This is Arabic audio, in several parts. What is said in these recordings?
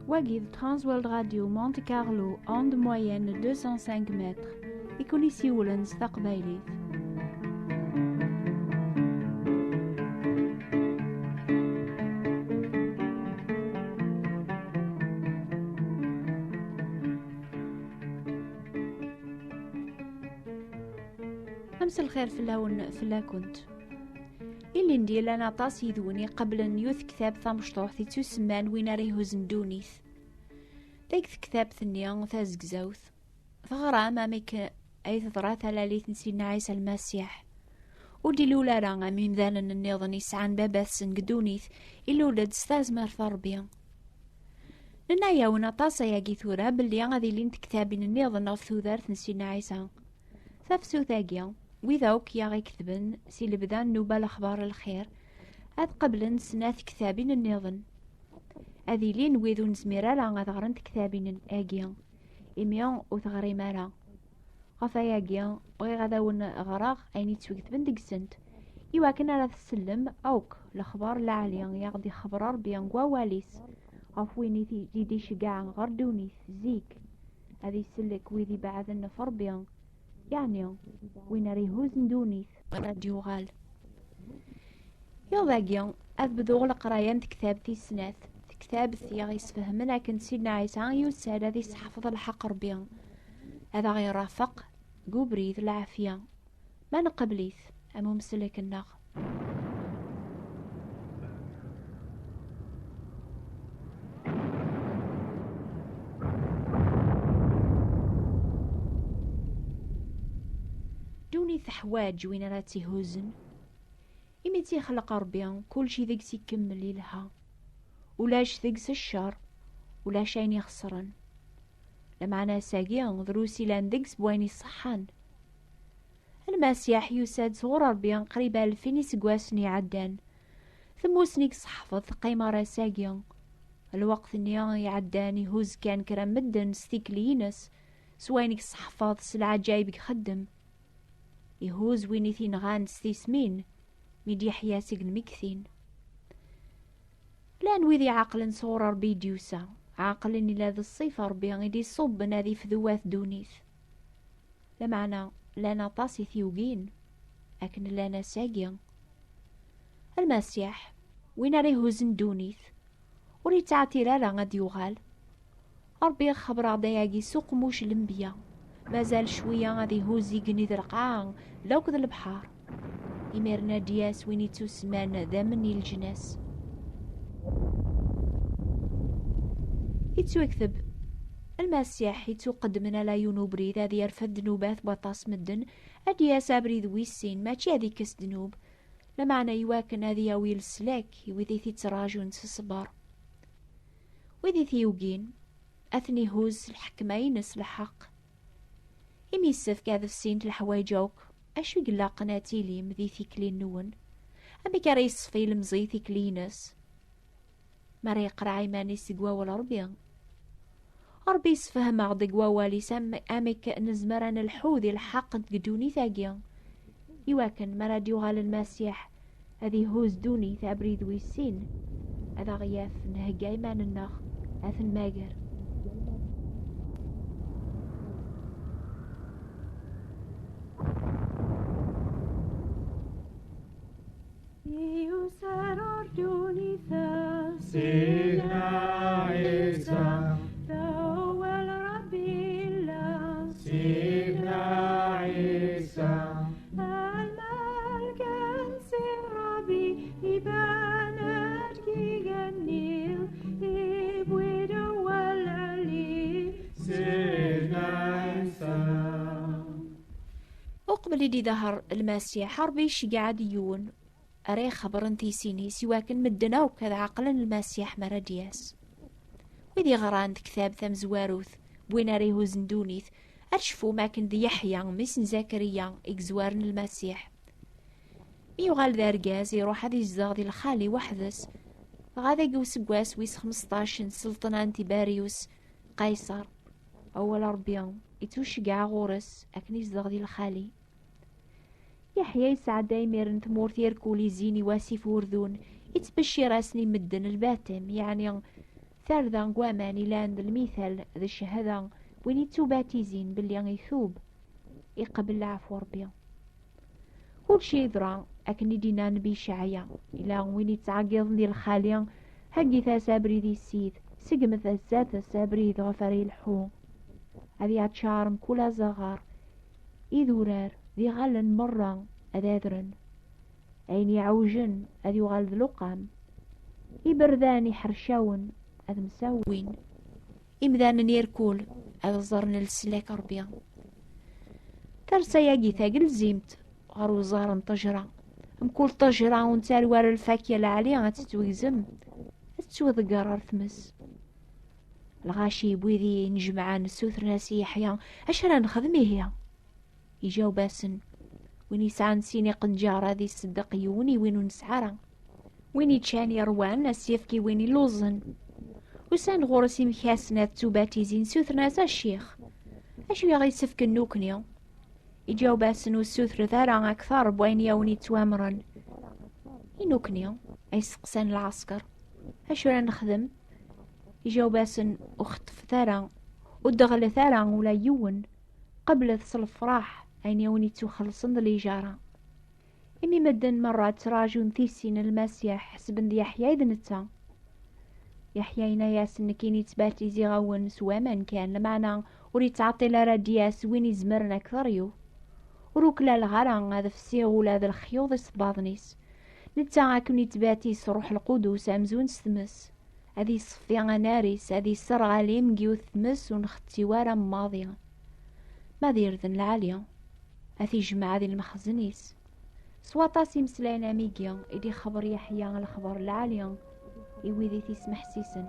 Wagid Transworld Radio Monte Carlo, onde moyenne 205 mètres. Ici Woolens taqbaylit. أمس الخير فلاكنت إلي ندير أنا طاس يذوني قبل أن يوث كتاب ثمشطوح تسمان وين ريه زندونيث دايك كتاب ثنيا ثازق زوث ثغرى أمامك أي تضرى ثلاليث نسينا عيسى المسيح ودي لولا رانا من ذانا النظن يسعان باباث سنقدونيث إلو لد ستازمر ثربيا لنا يونا طاسا ياقي ثورا باللي غادي لين كتابين النظن أو ثوذارث نسينا عيسى ثافسو ثاقيا ويذاوك يا غي كتبن سي لبدان نوبة الأخبار الخير أذ قبلن سناث كتابين النظن أذي لين ويذو نزميرا لا غادغرنت كتابين آقيا إميان وثغري مارا غفا ياقيا بغي غاداون غراغ أيني تسوي كتبن دقسنت يواكن على تسلم أوك الأخبار العالية يغدي خبر ربيا واليس غفويني ديدي شقاع غردوني زيك هذي سلك ويذي بعد النفر بيان يعني وين ريهوز ندونيث راديو غال يوضاقيا أذبذوغ القرايان كتابتي سناث كتاب ثيغ يسفهم لكن سيدنا عيسى يوسال هذي سحفظ الحق ربيا هذا غير رافق قبريذ العافية ما نقبليث أمو مسلك النغ دوني ثحواج وين راتي هوزن إمتي خلق ربيا كل شي ذقس يكمل لها ولاش ذقس الشر ولاش عين يخسرن لمعنا ساقيا ضروسي لان ذقس بويني صحان المسيح يساد صغر ربيا قريبا 2000 سقواسني عدان ثموسنيك صحفظ قيمة راساقيا الوقت نيا يعداني هوز كان كرام مدن ستيكلينس سوينك صحفظ سلعة جايبك خدم يهوز وينيثين غان ستيسمين ميدي حياسق المكثين لان ويذي عقل صور ربي ديوسا عقل اني لاذ الصيفة ربي غيدي صب ناذي فذوات دونيث لمعنا لانا طاسي ثيوغين لكن لانا ساقيا المسيح وين ريهوزن دونيث وري تعتيرا لا غاد يغال ربي خبر عداياقي سوق موش الانبياء مازال شوية غادي هوزي قني ذرقعان لو كذا البحار إميرنا دياس وين يتسمان ذا مني الجناس يتوكثب المسيح يتقدمنا لا ينوبريد هذي يرفد ذنوبات بطاس مدن أدياس أبريد ويسين ماشي هذي كس ذنوب لمعنى يواكن هذي يويل السلاك وذي تراجون سصبار وذي ثيوقين أثني هوز الحكمين الحق يميسف كاذا السين الحوايجوك أشو يقلا قناتي لي مذي ثيكلين نون أمي كاريس في المزي ثيكلينس مرا يقرا عيماني سقوا ولا ربي يسفهم عضي قوا والي سام أميك نزمران الحوذي الحق تقدوني ثاقيا يواكن مرا ديوغال المسيح هذي هوز دوني ثابريد ويسين هذا غياف نهج عيمان النخ أثن ماجر يسار دوني سيدنا عيسى ثو الربي الله سيدنا عيسى الملك ربي يبانت كي النيل يبويد والعلي سيدنا عيسى أقبل دي ظهر المسيح ربي قاعد يون أري خبر انتي سيني سواكن مدنا وكذا عقلا المسيح مردياس وذي غران كتاب ثم زواروث بوين أريه زندونيث أرشفو ماكن ذي يحيى مسن زكريا إكزوارن المسيح يغال ذا رقاز يروح هذي الزاغ الخالي وحدث غادا يقوس بواس ويس 15 سلطنان تيباريوس قيصر أول ربيان يتوشقع غورس أكني الزاغ الخالي يحيى يسعد دايمير ثمورت يركولي زيني واسي فورذون يتبشي راسني مدن الباتم يعني ثارذا قوامان إلان المثال ذا الشهادة وين يتوباتيزين باللي يثوب يقبل العفو ربي. كل شي يدرى أكن دينا نبي شعيا إلا وين يتعقض ديال الخالية هاقي ثاسابري ذي السيد سقم ثاسات سابري ذا غفري الحو هذي عتشارم كل زغار إذورار ذي غلن مرة أذاذرن أين يعوجن أذي غالذ لقام إبرداني حرشاون أذ مساوين إمذان يركول أذ زرن السلاك ربيا ترسا ياقي ثاقل زيمت غارو زارن طجرة مكل طجرة ونتال وار الفاكية العالية تتويزم تتوذ قرار ثمس الغاشي بويذي نجمعان السوثر ناسي يحيا أشرا نخدمي هي يجاوباسن وين يسعى نسيني قنجارة ذي الصدق يوني وينو نسعرا وين يتشاني روان ناس يفكي وين يلوزن وسان غورسي مكاسنا توباتي زين سوثر ناسا الشيخ أشو يغي سفك النوكنيو يجاوباسن والسوثر ذارا أكثر بوين يوني توامرن ينوكنيو أي سقسان العسكر أشو راه نخدم يجاوباسن وخطف ثارا ودغل ثارا ولا يون قبل ثصل الفراح أين يوني توخلصن الإجارة إمي مدن مرات راجون ثيسين المسيح حسبن ذي يحيا إذن التا يحيا يناياس نكيني تباتي زي غاون سوامان كان لمعنا وريت تعطي لارا دياس وين يزمرن أكثريو وروكلا الغران هذا في السيغول هذا الخيوض يصباضنيس نتا كوني تباتي صروح القدوس أمزون ستمس هذي صفيا ناريس هذي سرغالي مجيو ثمس ونختي وارا ماضية ما ذن العالية هذي جماعة ذي المخزنيس سواطاسي مسلاينا ميقيا إدي خبر يحيا الخبر العالية إويذي تسمح سيسن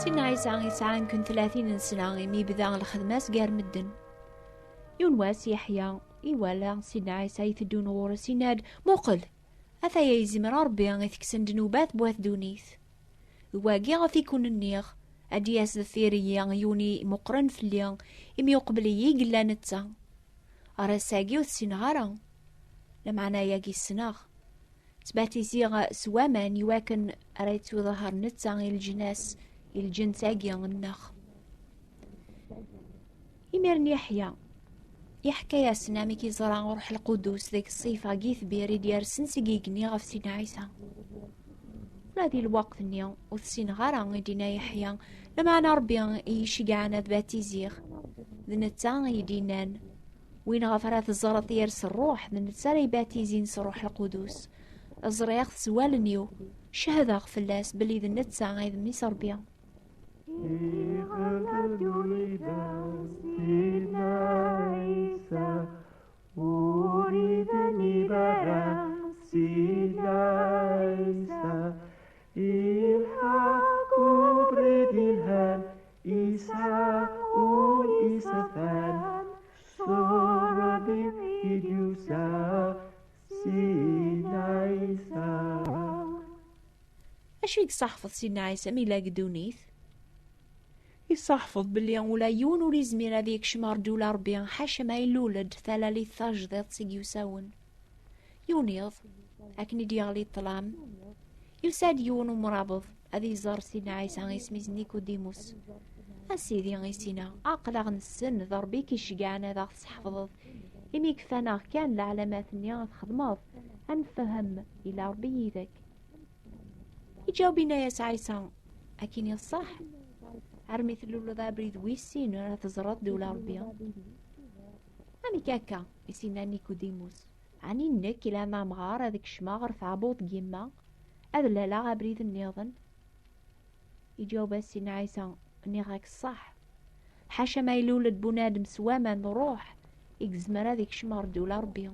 سينا عيسى يسعان كن 30 سنة يمي بذا الخدماس قار مدن يونواس يحيى إيوالا سينا عيسى يثدون غور سيناد موقل أثا يزمر ربي يثكسن دنوبات بواث دونيث واقي غفي كون النيغ أدياس الثيرية يوني مقرن في الليل إمي قبلي قلا نتا أرساقي وثسينغارا لمعنا ياقي السناغ تباتي زيغ سوامان يواكن أريتو ظهر نتا الجناس الجن تاقي النخ يميرن يحكى يا سنامي كي زرع روح القدوس ذيك الصيفة قيث بيري ديار سنسيقيقني غف سينا عيسى ولا ذي الوقت نيو وثسين غارا يدينا يحيى لما أنا ربي يشقعنا ذباتي زيغ ذنتا يدينان وين غفرات الزرط يرس الروح ذنتا يباتي زين سروح القدوس الزرياغ سوال نيو شهدا غفلاس بلي ذنتا غيذ ميس ربي أريدني برا سيدايسا إلحاق برديلها إيسا والإيسافان صورة بفيديوسا سيدايسا أشو يصحفظ سيدنا عيسى ميلا قدونيث يصحفظ باللي ولا يون ولي زمير هذيك شمار دولار بيان حاشا ما يلولد ثلالي ثاجدات سيقيوساون يونيض أكني ديالي الطلام يساد يون ومرابض هذي زار سيدنا عيسى غيسميز نيكوديموس أسيدي غيسينا أقلغ السن ضربي كي شقعنا ذا تحفظض إمي كفانا كان العلامات نيا تخدمض أنفهم إلى ربي ذاك يجاوبينا يا عيسى أكيني الصح عرمي ثلولو ذا بريد ويسين راه تزرط دولا ربيا أمي كاكا يسينا نيكوديموس عني نك إلا ما مغار هذاك الشماغر ثعبوط جيما أذلا لا غابريد النيضن يجاوب سيدنا عيسى اني غاك الصح حاشا ما يلولد بنادم سواما نروح يكزمر هذيك شمار دولا ربيا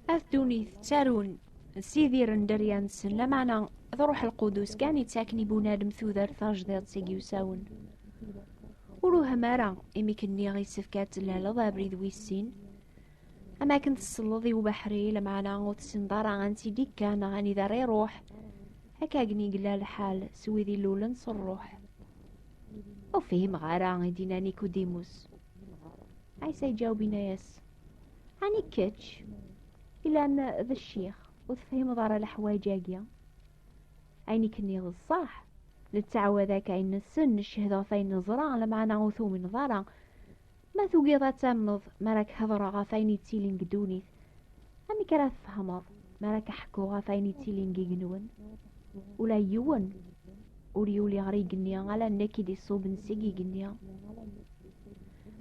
أثدوني تارون سيدي رندريان سن معنا ذروح القدوس كان يتساكني بنادم ثوذر ثاج ذات سيقيوساون وروها مارا إمي كني غيسفكات لالا ضابري ذويسين أما كنت الصلضي وبحري لمعنا وتسندارا غانتي ديكا غاني داري روح هكا قني قلا الحال سوي ذي اللولن صروح وفيه مغارا غيدينا نيكوديموس عيسى يجاوبينا ياس هاني كتش إلا أن ذا الشيخ وتفهم ضار الحوايج هاكيا عيني كني غصاح للتعوذاك عين السن الشهدة فين نزرع لمعنا غوثو من ضارا ما ثوقيضا تامنض مالك هضرا غافايني تيلين قدونيث أمي كرا تفهمض مالك حكو غافايني تيلين قيقنون ولا يون وليولي غري قنيا على النكي دي صوب نسيقي قنيا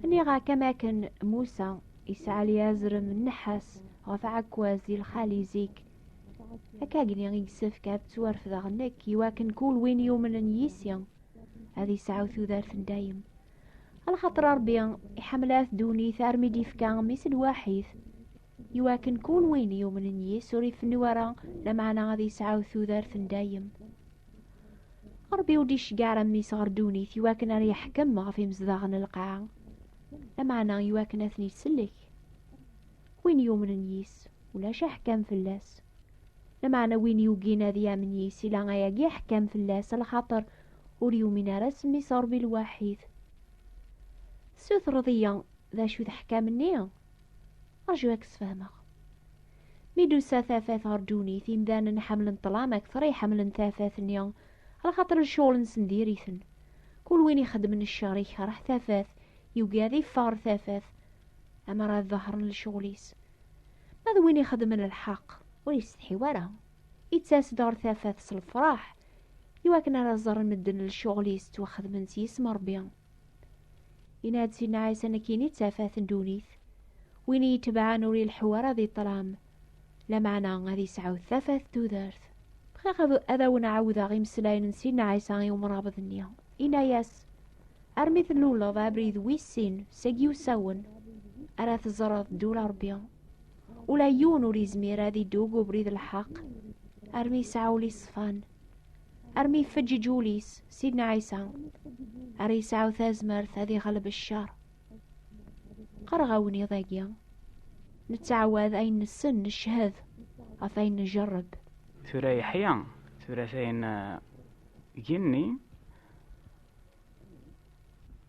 أني غا كما كان موسى يسعى ليازرم النحاس غفا عكوازي الخالي زيك هكا قنيا يسف كاب توارف ذا غنك يواكن كول وين يومن يسيا هذي سعوثو ذارث دايم على خاطر ربي يحملات دوني ثار ميدي فكان مثل واحد يواكن كون وين يوم نيس وريف النورا لمعنا غادي يسعاوثو ذارث دايم ربي ودي شقارا ميس غردوني يواكن راه يحكم غفي مزداغن القاعة لمعنا يواكن اثني سلك وين يوم نيس ولا شحكم في اللاس لمعنا وين يوقينا ذيا من يس إلا غايا يحكم في اللاس على خاطر وريومنا رسمي صار بالواحد سوث رضيا ذا شو ذحكا مني أرجوك سفهمه ميدو ثاثاث أرجوني ثيم ذان نحمل طلامك ثري حمل ثاثاث نيا على خاطر الشغل نسنديريثن كل وين يخدم من الشريك راح ثاثاث يوقاذي فار ثاثاث أما راه ظهر للشغليس ماذا وين يخدم للحق ويستحي وراه يتساس دار ثاثاث سالفراح يواكنا رازر مدن للشغليس توخذ من سيس مربيان يناد سيدنا عيسى نكيني تافاث دونيث وين يتبع نوري الحوار ذي طلام لا معنى غادي يسعو ثافاث تودارث بخيخ هذا ونعوذ غيم سلاين سيدنا عيسى يوم رابض النيا إنا ياس أرميث اللولة ضابريذ ويسين ساقيو ساون أراث الزراد دولا ربيا ولا يونو ريزمير هذي دوغو بريد الحق أرمي سعولي صفان أرمي فج جوليس سيدنا عيسى أري سعو ثازمرث هذي غلب الشار قرغوني ضاقيا نتعوذ أين السن الشهذ أفين نجرب ثورة يحيى ثورتين جني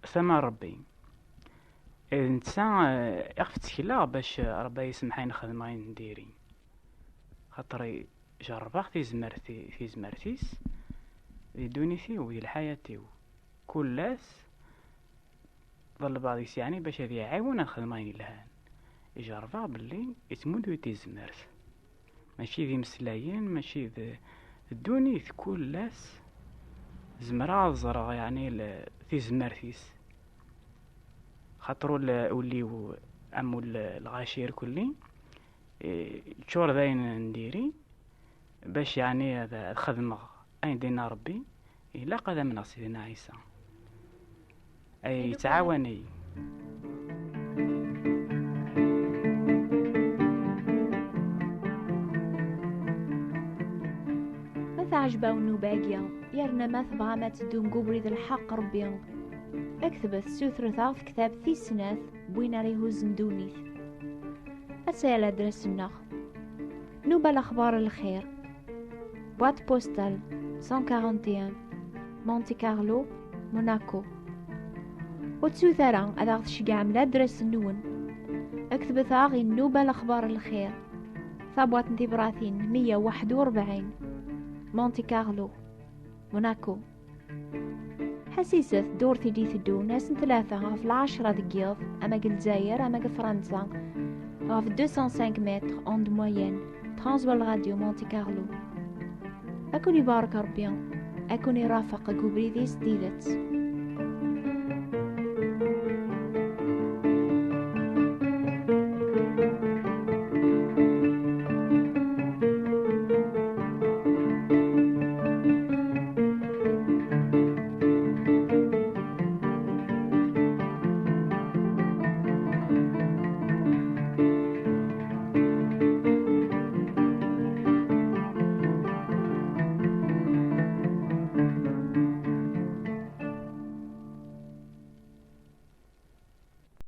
سما ربي الإنسان يخفت كلا باش ربي يسمحي نخدمين نديري خاطري جربه في زمرتيس في دونيتي وفي الحياة كلاس ظل بعض يعني باش هذي يعاون الخدمين لهان يجربه باللي يتمود ويتزمرت ماشي ذي مسلايين ماشي ذي الدونيت كلاس زمرا زرع يعني في زمرتيس خاطرو وليو عمو الغاشير كلي تشور ذاين نديري باش يعني هذا الخدمة أين دينا ربي إلا قدم من سيدنا عيسى أي تعاوني مثا عجباونو باقيا يرنا ما تبغى ما تدوم قبري ذا الحق ربي اكتبت سوثرثا في كتاب ثيسناث بوين ريهو زندونيث أسأل درس النخ نوبة الأخبار الخير بوات بوستال 141 مونتي كارلو موناكو وتسوثرا أذاغ تشجع ملا درس النون اكتب ثاغي النوبة الأخبار الخير ثابوات نتبراثين 141 مونتي كارلو موناكو حسيسة دورتي دي ثدو ناس ثلاثة في 10 دقيقة أما الجزائر أما فرنسا في 205 متر أوند موين ترانسوال راديو مونتي كارلو أكوني بارك ربيان أكوني رافق قبري ذي ستيلت